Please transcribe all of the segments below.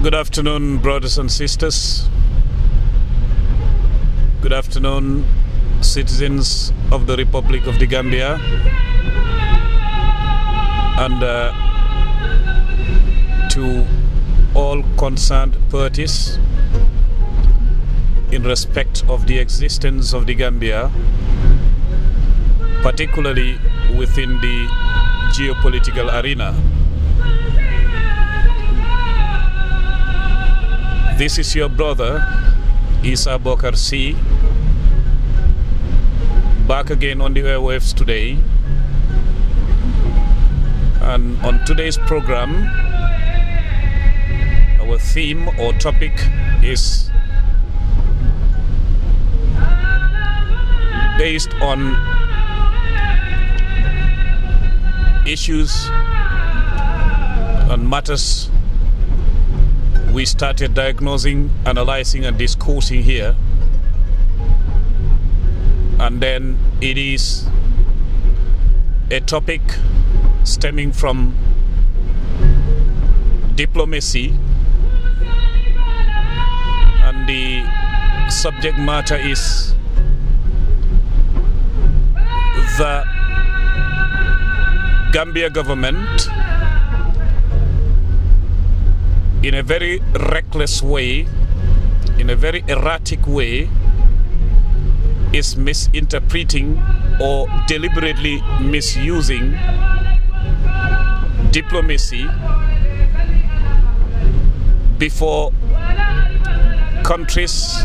Good afternoon, brothers and sisters. Good afternoon, citizens of the Republic of the Gambia, and to all concerned parties in respect of the existence of the Gambia, particularly within the geopolitical arena. This is your brother, Essa Bokarr C, back again on the airwaves today. And on today's program, our theme or topic is based on issues and matters we started diagnosing, analyzing and discussing here, and then it is a topic stemming from diplomacy, and the subject matter is the Gambia government in a very reckless way, in a very erratic way, is misinterpreting or deliberately misusing diplomacy before countries,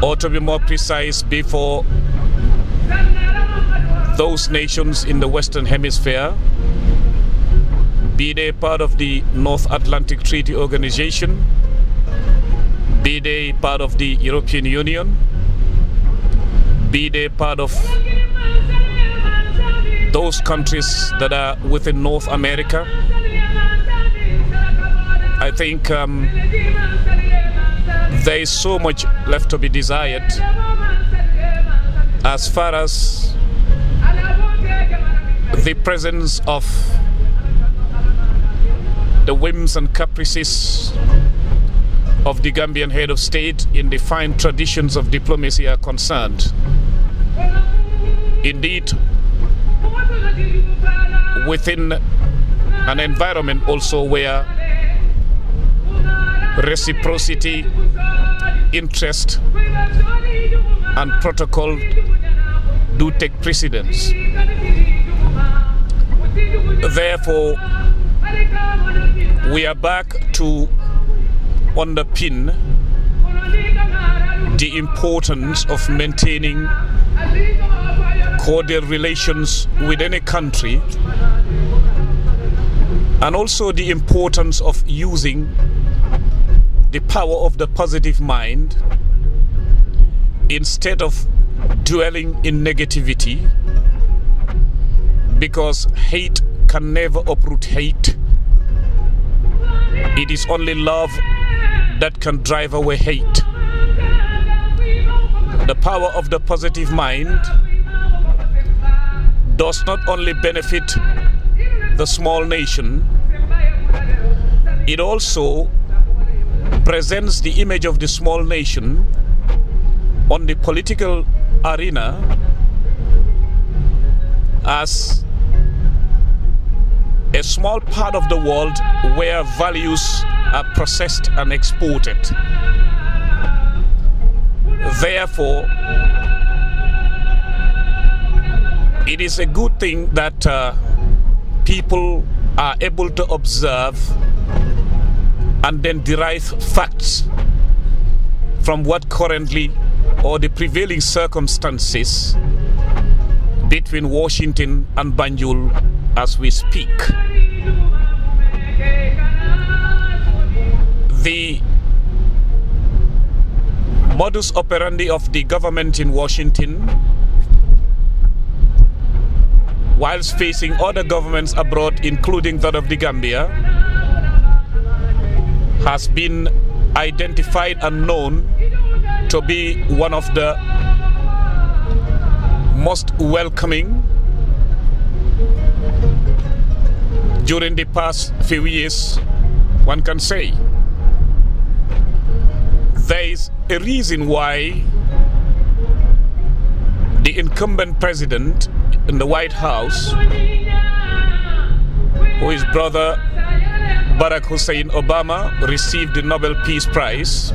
or to be more precise, before those nations in the Western Hemisphere, be they part of the North Atlantic Treaty Organization, be they part of the European Union, be they part of those countries that are within North America. I think there is so much left to be desired as far as the presence of the whims and caprices of the Gambian head of state in the fine traditions of diplomacy are concerned. Indeed, within an environment also where reciprocity, interest and protocol do take precedence. Therefore, we are back to underpin the importance of maintaining cordial relations with any country, and also the importance of using the power of the positive mind instead of dwelling in negativity, because hate can never uproot hate. It is only love that can drive away hate. The power of the positive mind does not only benefit the small nation, it also presents the image of the small nation on the political arena as a small part of the world where values are processed and exported. Therefore, it is a good thing that people are able to observe and then derive facts from what currently or the prevailing circumstances between Washington and Banjul as we speak. The modus operandi of the government in Washington, whilst facing other governments abroad, including that of the Gambia, has been identified and known to be one of the most welcoming during the past few years one can say. There is a reason why the incumbent president in the White House, who is brother Barack Hussein Obama, received the Nobel Peace Prize.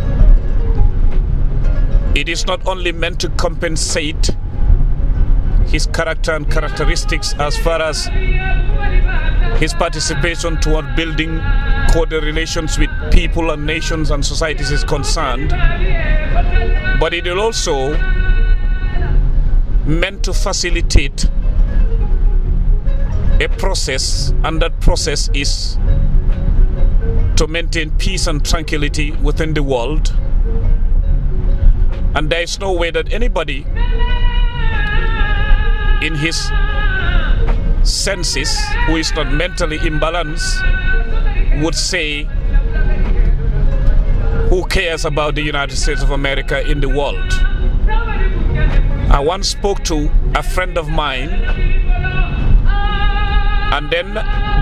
It is not only meant to compensate his character and characteristics as far as his participation toward building cordial relations with people and nations and societies is concerned, but it is also meant to facilitate a process, and that process is to maintain peace and tranquility within the world. And there is no way that anybody in his senses who is not mentally imbalanced would say, who cares about the United States of America in the world? I once spoke to a friend of mine and then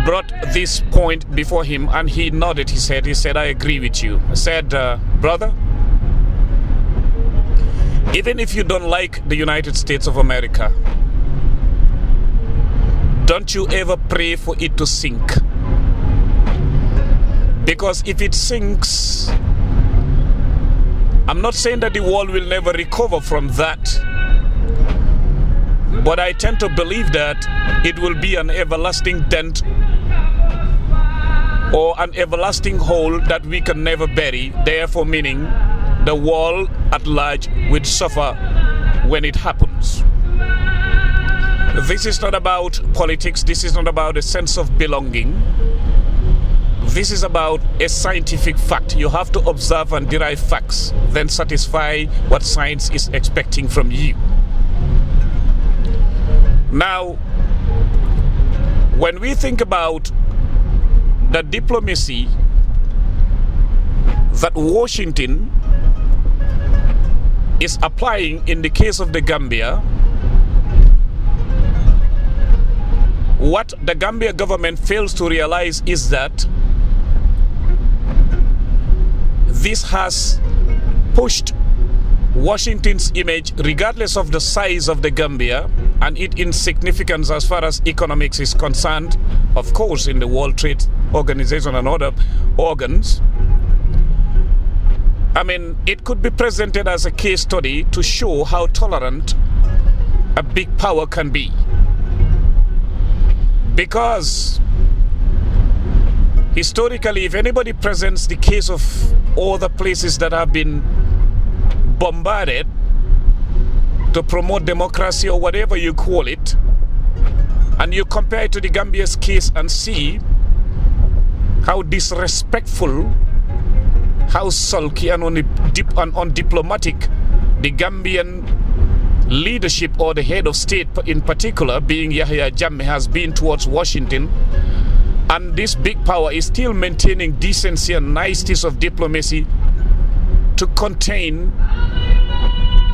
brought this point before him, and he nodded his head. He said, I agree with you. I said, brother, even if you don't like the United States of America, don't you ever pray for it to sink. Because if it sinks, I'm not saying that the world will never recover from that, but I tend to believe that it will be an everlasting dent or an everlasting hole that we can never bury, therefore meaning the world at large will suffer when it happens. This is not about politics, this is not about a sense of belonging. This is about a scientific fact. You have to observe and derive facts, then satisfy what science is expecting from you. Now, when we think about the diplomacy that Washington is applying in the case of the Gambia, what the Gambia government fails to realize is that this has pushed Washington's image, regardless of the size of the Gambia and its insignificance as far as economics is concerned, of course, in the World Trade Organization and other organs. I mean, it could be presented as a case study to show how tolerant a big power can be. Because historically, if anybody presents the case of all the places that have been bombarded to promote democracy or whatever you call it, and you compare it to the Gambia's case and see how disrespectful, how sulky and undiplomatic the Gambian leadership or the head of state in particular, being YAHYA JAMMEH, has been towards Washington, and this big power is still maintaining decency and niceties of diplomacy to contain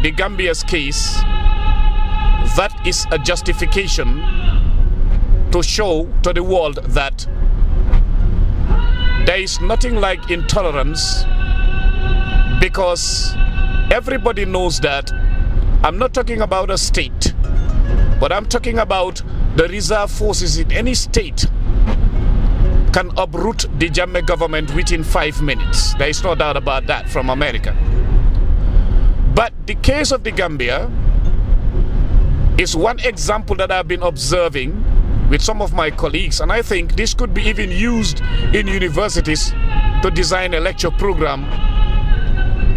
the Gambia's case, that is a justification to show to the world that there is nothing like intolerance, because everybody knows that I'm not talking about a state, but I'm talking about the reserve forces in any state can uproot the JAMMEH government within 5 minutes. There is no doubt about that from America. But the case of the Gambia is one example that I've been observing with some of my colleagues, and I think this could be even used in universities to design a lecture program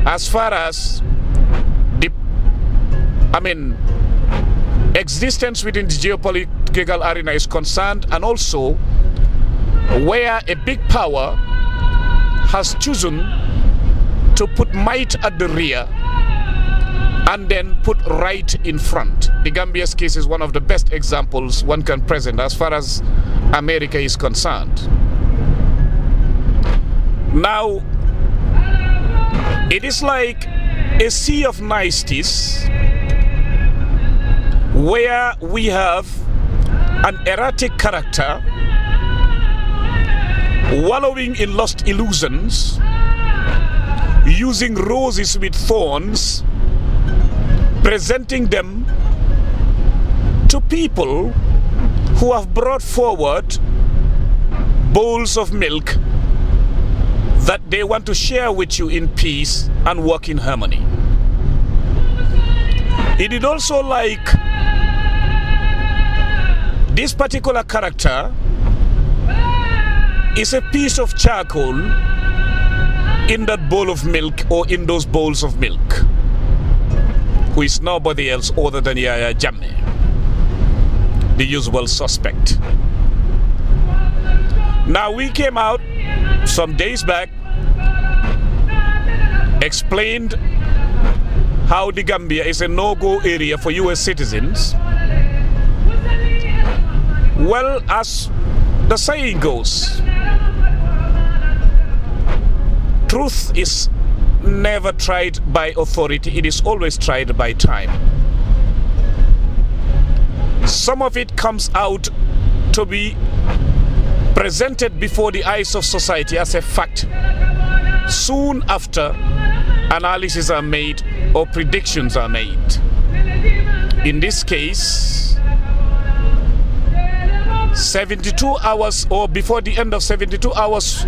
as far as the, existence within the geopolitical arena is concerned, and also where a big power has chosen to put might at the rear and then put right in front. The Gambia's case is one of the best examples one can present as far as America is concerned. Now, it is like a sea of niceties where we have an erratic character wallowing in lost illusions, using roses with thorns, presenting them to people who have brought forward bowls of milk that they want to share with you in peace and work in harmony. It is also like this particular character is a piece of charcoal in that bowl of milk or in those bowls of milk, who is nobody else other than YAHYA JAMMEH, the usual suspect. Now, we came out some days back, explained how the Gambia is a no-go area for US citizens. Well, as the saying goes, truth is never tried by authority, it is always tried by time. Some of it comes out to be presented before the eyes of society as a fact soon after analyses are made or predictions are made. In this case, 72 hours or before the end of 72 hours,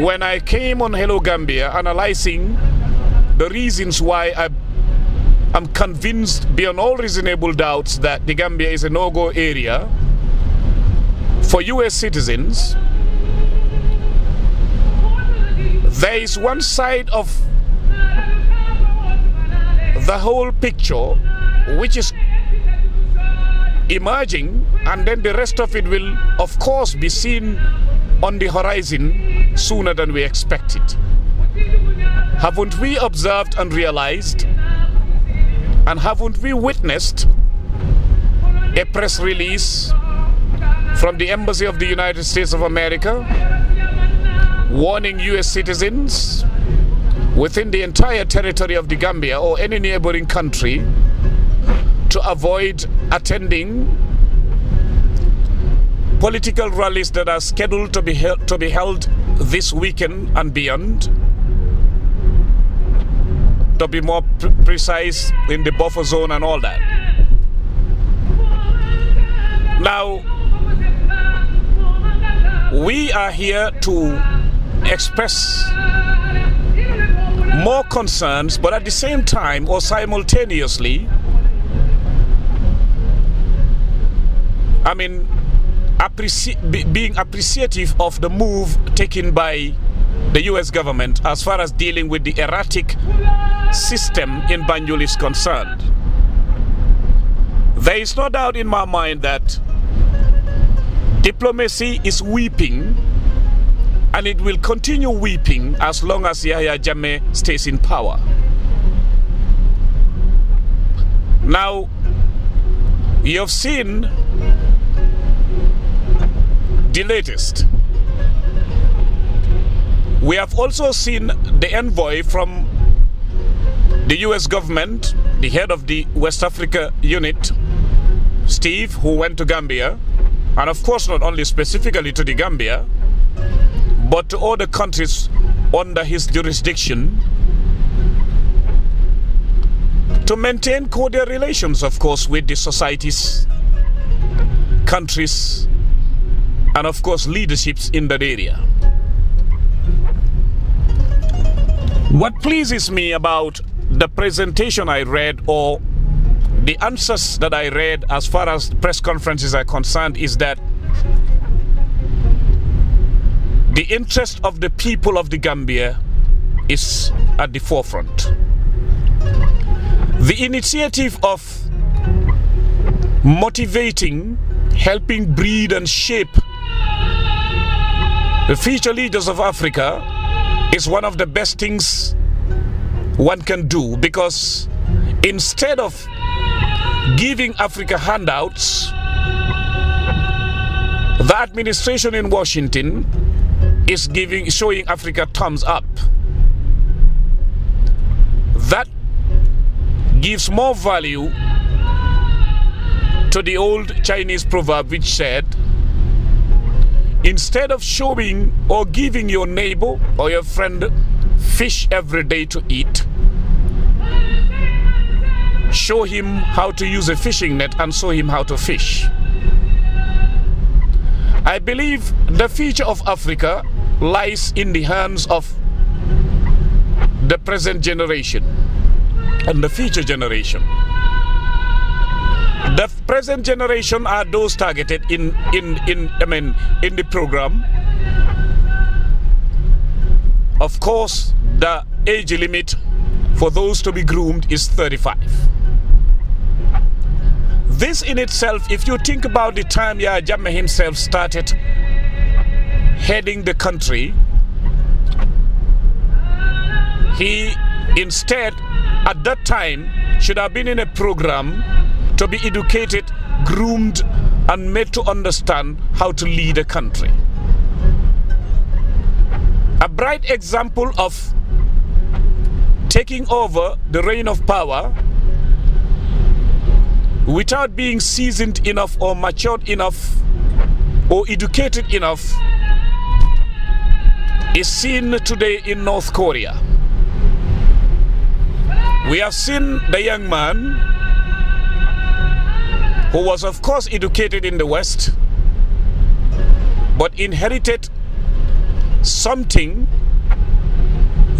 when I came on Hello Gambia analyzing the reasons why I'm convinced beyond all reasonable doubts that the Gambia is a no-go area for US citizens, there is one side of the whole picture which is emerging, and then the rest of it will of course be seen on the horizon sooner than we expected. Haven't we observed and realized, and haven't we witnessed a press release from the Embassy of the United States of America warning US citizens within the entire territory of the Gambia or any neighboring country to avoid attending political rallies that are scheduled to be held this weekend and beyond, to be more precise, in the buffer zone and all that. Now, we are here to express more concerns, but at the same time or simultaneously, I mean, being appreciative of the move taken by the US government as far as dealing with the erratic system in Banjul is concerned. There is no doubt in my mind that diplomacy is weeping, and it will continue weeping as long as YAHYA JAMMEH stays in power. Now, you have seen the latest. We have also seen the envoy from the US government, the head of the West Africa unit, Steve, who went to Gambia, and of course not only specifically to the Gambia, but to other countries under his jurisdiction, to maintain cordial relations, of course, with the societies, countries, and of course leaderships in that area. What pleases me about the presentation I read, or the answers that I read as far as press conferences are concerned, is that the interest of the people of the Gambia is at the forefront. The initiative of motivating, helping breed and shape the future leaders of Africa is one of the best things one can do, because instead of giving Africa handouts, the administration in Washington is showing Africa thumbs up. That gives more value to the old Chinese proverb which said, instead of showing or giving your neighbor or your friend fish every day to eat, show him how to use a fishing net and show him how to fish. I believe the future of Africa lies in the hands of the present generation and the future generation. The present generation are those targeted in the program. Of course, the age limit for those to be groomed is 35. This in itself, if you think about the time JAMMEH himself started heading the country, he instead at that time should have been in a program to be educated, groomed, and made to understand how to lead a country. A bright example of taking over the reign of power without being seasoned enough or matured enough or educated enough is seen today in North Korea. We have seen the young man who was of course educated in the West but inherited something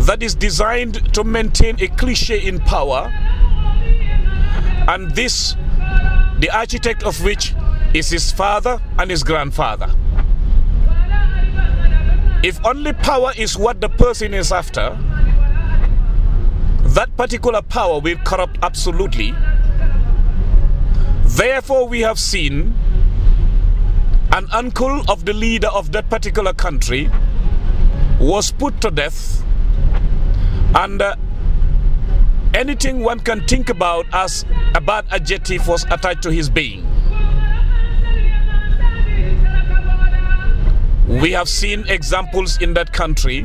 that is designed to maintain a cliché in power, and this, the architect of which is his father and his grandfather. If only power is what the person is after, that particular power will corrupt absolutely. Therefore, we have seen an uncle of the leader of that particular country was put to death, and anything one can think about as a bad adjective was attached to his being. We have seen examples in that country.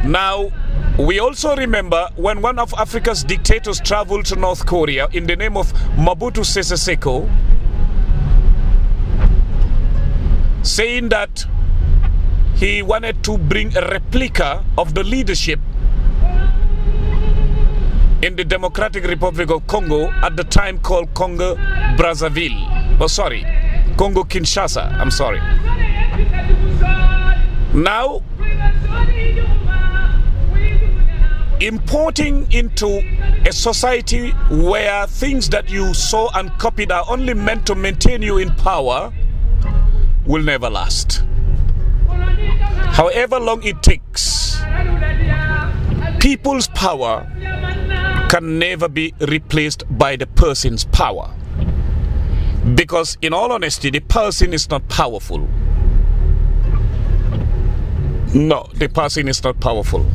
Now, we also remember when one of Africa's dictators traveled to North Korea in the name of Mobutu Sese Seko, saying that he wanted to bring a replica of the leadership in the Democratic Republic of Congo, at the time called Congo Brazzaville. Oh, sorry, Congo Kinshasa, I'm sorry. Now, importing into a society where things that you saw and copied are only meant to maintain you in power will never last. However long it takes, people's power can never be replaced by the person's power. Because in all honesty, the person is not powerful. No, the person is not powerful.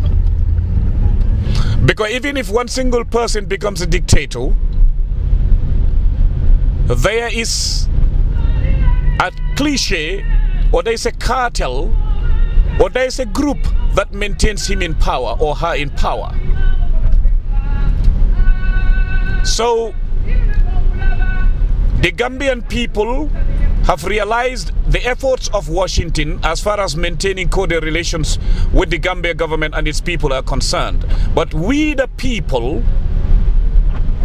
Because even if one single person becomes a dictator, there is a cliche, or there is a cartel, or there is a group that maintains him in power or her in power. So the Gambian people have realized the efforts of Washington as far as maintaining cordial relations with the Gambia government and its people are concerned. But we the people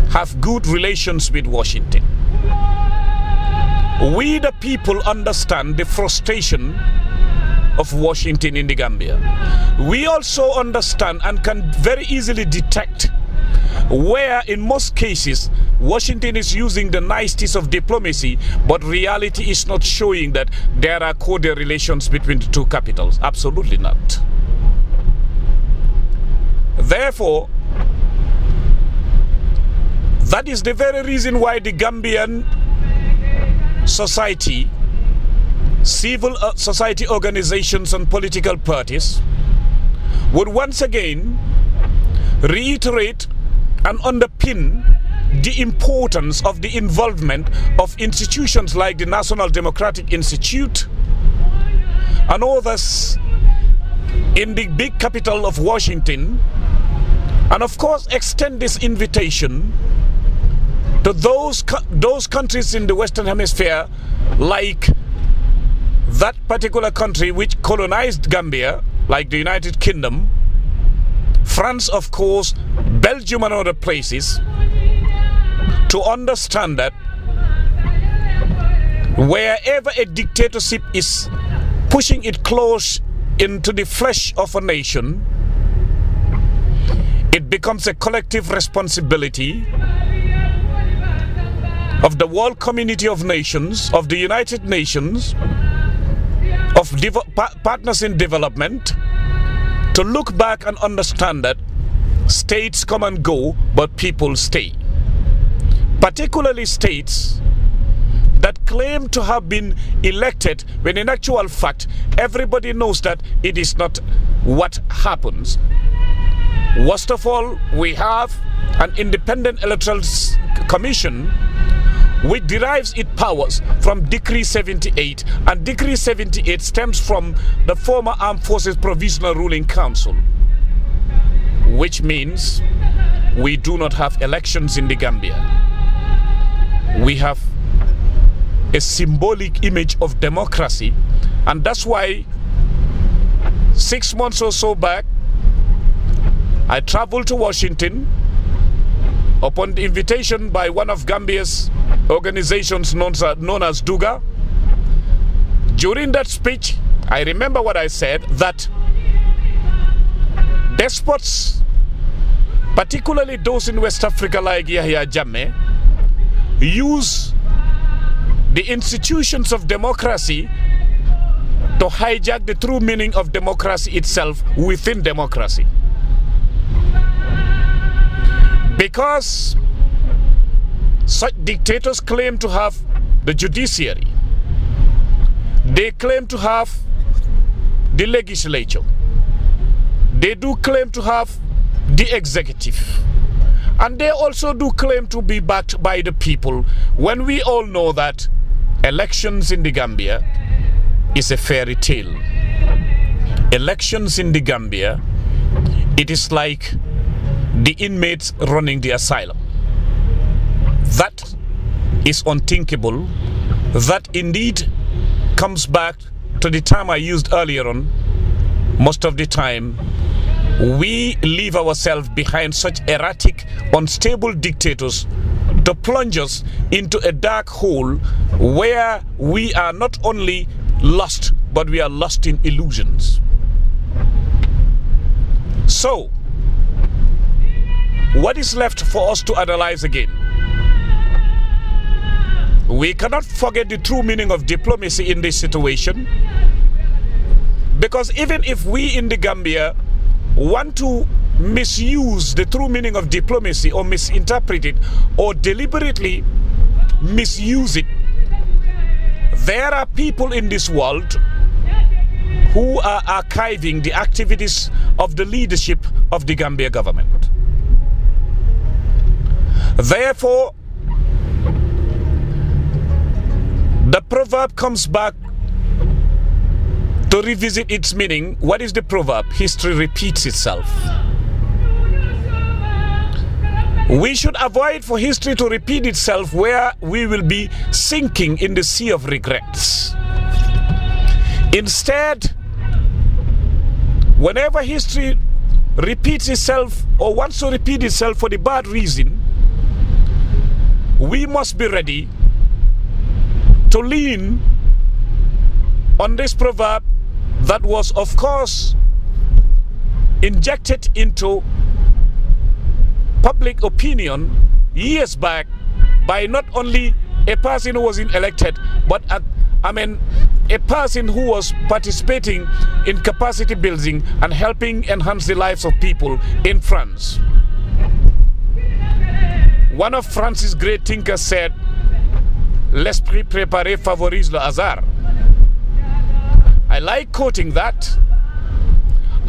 have good relations with Washington. We the people understand the frustration of Washington in the Gambia. We also understand and can very easily detect where in most cases Washington is using the niceties of diplomacy, but reality is not showing that there are cordial relations between the two capitals. Absolutely not. Therefore, that is the very reason why the Gambian society, civil society organizations and political parties would once again reiterate and underpin the importance of the involvement of institutions like the National Democratic Institute and others in the big capital of Washington, and of course extend this invitation to those countries in the Western Hemisphere like that particular country which colonized Gambia, like the United Kingdom, France, of course, Belgium and other places, to understand that wherever a dictatorship is pushing it close into the flesh of a nation, it becomes a collective responsibility of the world community of nations, of the United Nations, of partners in development, to look back and understand that states come and go, but people stay. Particularly states that claim to have been elected, when in actual fact, everybody knows that it is not what happens. Worst of all, we have an independent electoral commission which derives its powers from Decree 78, and Decree 78 stems from the former Armed Forces Provisional Ruling Council, which means we do not have elections in the Gambia. We have a symbolic image of democracy, and that's why 6 months or so back I traveled to Washington upon the invitation by one of Gambia's organizations known as Duga. During that speech, I remember what I said, that despots, particularly those in West Africa like YAHYA JAMMEH, use the institutions of democracy to hijack the true meaning of democracy itself within democracy. Because such dictators claim to have the judiciary, they claim to have the legislature, they do claim to have the executive, and they also do claim to be backed by the people, when we all know that elections in the Gambia is a fairy tale. Elections in the Gambia, it is like the inmates running the asylum. That is unthinkable. That indeed comes back to the term I used earlier on. Most of the time, we leave ourselves behind such erratic, unstable dictators to plunge us into a dark hole where we are not only lost, but we are lost in illusions. So, what is left for us to analyze again? We cannot forget the true meaning of diplomacy in this situation, because even if we in the Gambia want to misuse the true meaning of diplomacy, or misinterpret it, or deliberately misuse it, there are people in this world who are archiving the activities of the leadership of the Gambia government. Therefore, the proverb comes back to revisit its meaning. What is the proverb? History repeats itself. We should avoid for history to repeat itself, where we will be sinking in the sea of regrets. Instead, whenever history repeats itself or wants to repeat itself for the bad reason, we must be ready to lean on this proverb that was, of course, injected into public opinion years back by not only a person who was elected, but a person who was participating in capacity building and helping enhance the lives of people in France. One of France's great thinkers said, "L'esprit préparé favorise le hasard." I like quoting that.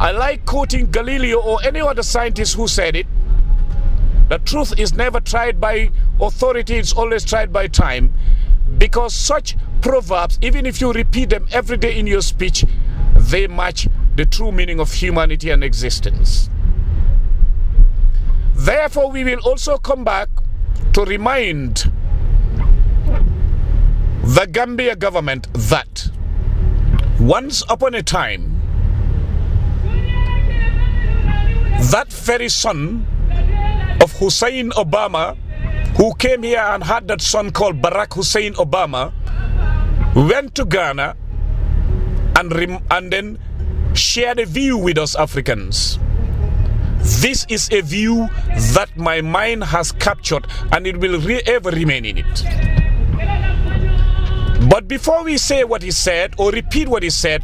I like quoting Galileo or any other scientist who said it. The truth is never tried by authority, it's always tried by time. Because such proverbs, even if you repeat them every day in your speech, they match the true meaning of humanity and existence. Therefore, we will also come back to remind the Gambia government that Once upon a time, that very son of Hussein Obama, who came here and had that son called Barack Hussein Obama, went to Ghana and then shared a view with us Africans. This is a view that my mind has captured, and it will ever remain in it. But before we say what he said or repeat what he said,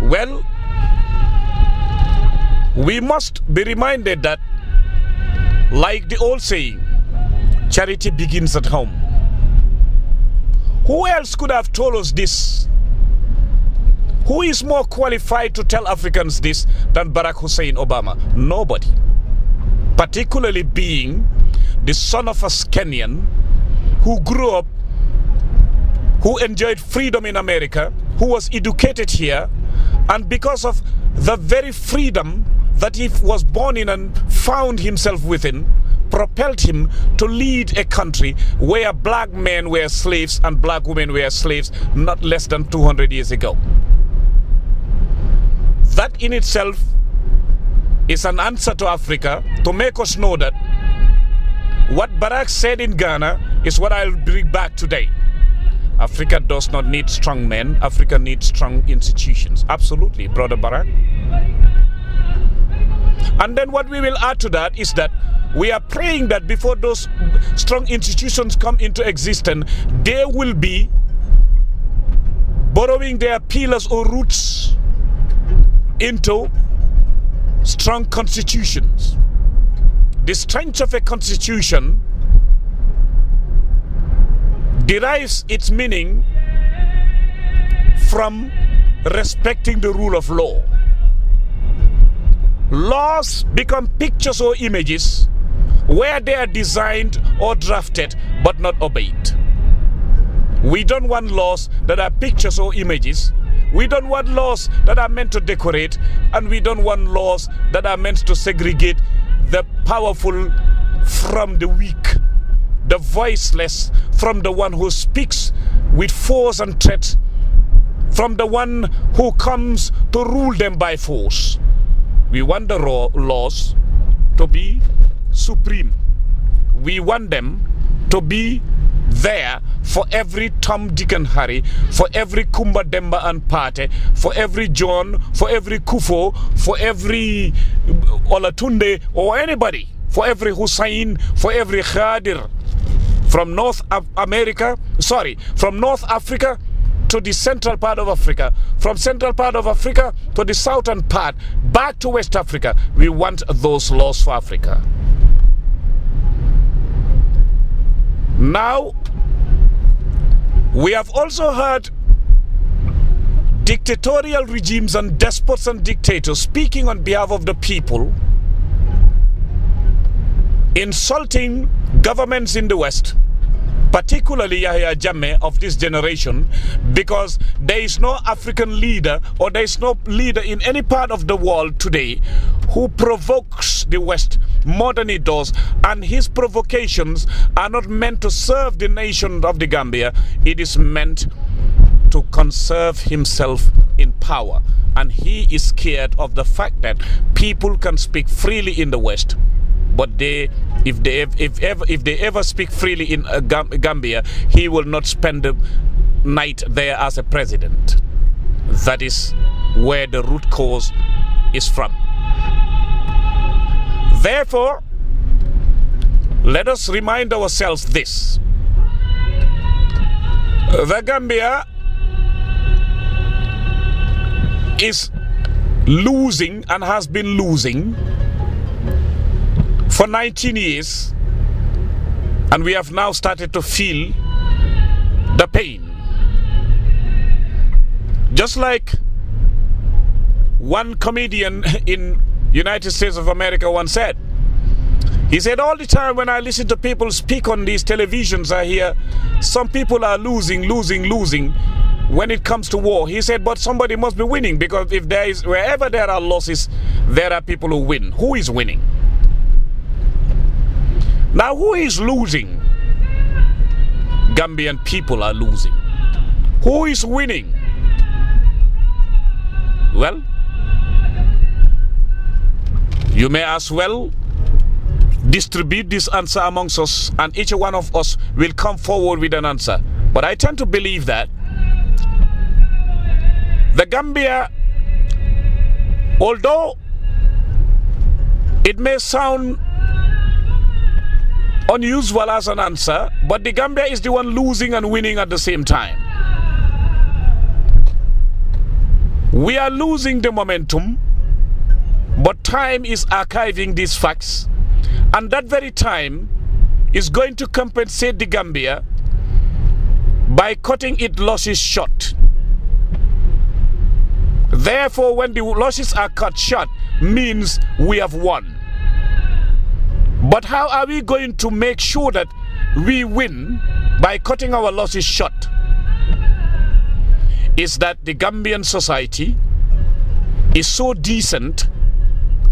well, we must be reminded that, like the old saying, charity begins at home. Who else could have told us this? Who is more qualified to tell Africans this than Barack Hussein Obama? Nobody. Particularly being the son of a Kenyan who grew up, who enjoyed freedom in America, who was educated here, and because of the very freedom that he was born in and found himself within, propelled him to lead a country where black men were slaves and black women were slaves not less than 200 years ago. That in itself is an answer to Africa to make us know that what Barack said in Ghana is what I'll bring back today. Africa does not need strong men. Africa needs strong institutions. Absolutely, Brother Barack. And then what we will add to that is that we are praying that before those strong institutions come into existence, they will be borrowing their pillars or roots into strong constitutions. The strength of a constitution derives its meaning from respecting the rule of law. Laws become pictures or images where they are designed or drafted but not obeyed. We don't want laws that are pictures or images. We don't want laws that are meant to decorate, and we don't want laws that are meant to segregate the powerful from the weak, the voiceless from the one who speaks with force and threat, from the one who comes to rule them by force. We want the laws to be supreme. We want them to be there for every Tom, Dick and Harry, for every Kumba, Demba and Pate, for every John, for every Kufo, for every Olatunde or anybody, for every Hussein, for every Khadir, from North Africa to the central part of Africa, from central part of Africa to the southern part, back to West Africa. We want those laws for Africa. Now, we have also heard dictatorial regimes and despots and dictators speaking on behalf of the people, insulting governments in the West, particularly YAHYA JAMMEH of this generation, because there is no African leader or there is no leader in any part of the world today who provokes the West more than he does, and his provocations are not meant to serve the nation of the Gambia. It is meant to conserve himself in power, and he is scared of the fact that people can speak freely in the West, but if they ever speak freely in Gambia, he will not spend the night there as a president. That is where the root cause is from. Therefore, let us remind ourselves this: the Gambia is losing and has been losing for 19 years, and we have now started to feel the pain. Just like one comedian in United States of America once said, he said, all the time when I listen to people speak on these televisions, I hear some people are losing when it comes to war. He said, but somebody must be winning, because if there is, wherever there are losses, there are people who win. Who is winning? Now, who is losing? Gambian people are losing. Who is winning? Well, you may as well distribute this answer amongst us, and each one of us will come forward with an answer. But I tend to believe that the Gambia, although it may sound unusual as an answer, but the Gambia is the one losing and winning at the same time. We are losing the momentum, but time is archiving these facts, and that very time is going to compensate the Gambia by cutting its losses short. Therefore, when the losses are cut short, means we have won. But how are we going to make sure that we win by cutting our losses short? Is that the Gambian society is so decent,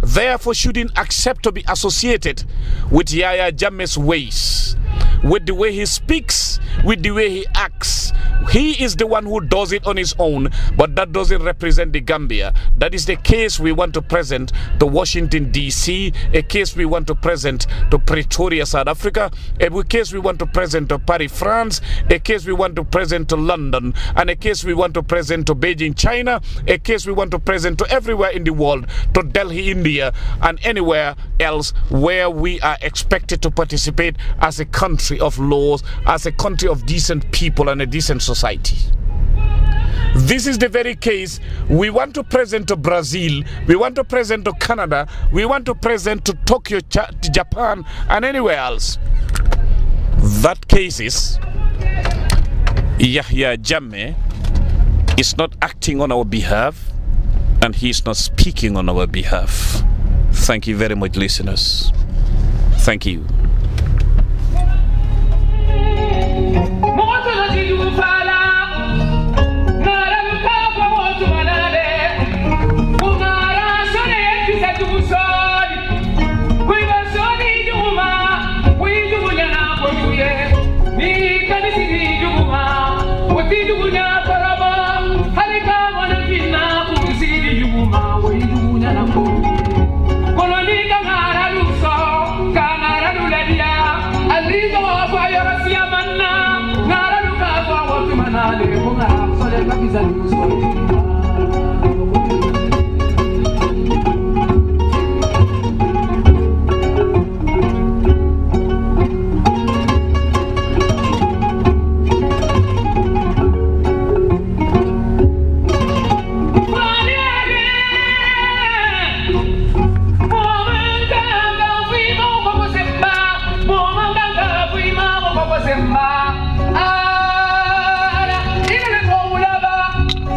therefore shouldn't accept to be associated with Yahya Jammeh's ways, with the way he speaks, with the way he acts. He is the one who does it on his own, but that doesn't represent the Gambia. That is the case we want to present to Washington, D.C., a case we want to present to Pretoria, South Africa, a case we want to present to Paris, France, a case we want to present to London, and a case we want to present to Beijing, China, a case we want to present to everywhere in the world, to Delhi, India, and anywhere else where we are expected to participate as a country of laws, as a country of decent people and a decent society. This is the very case we want to present to Brazil, we want to present to Canada, we want to present to Tokyo, Japan, and anywhere else. That case is Yahya Jammeh is not acting on our behalf, and he is not speaking on our behalf. Thank you very much, listeners. Thank you.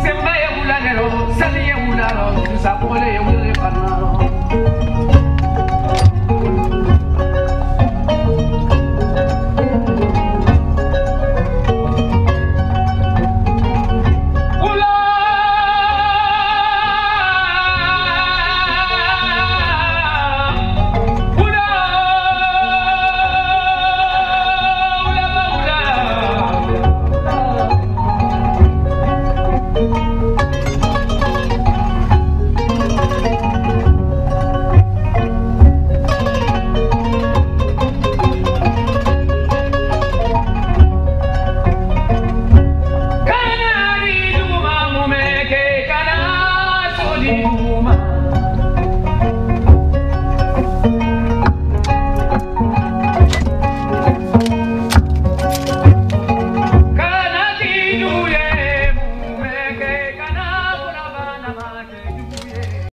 Semba ya mulano, sani ya mulano,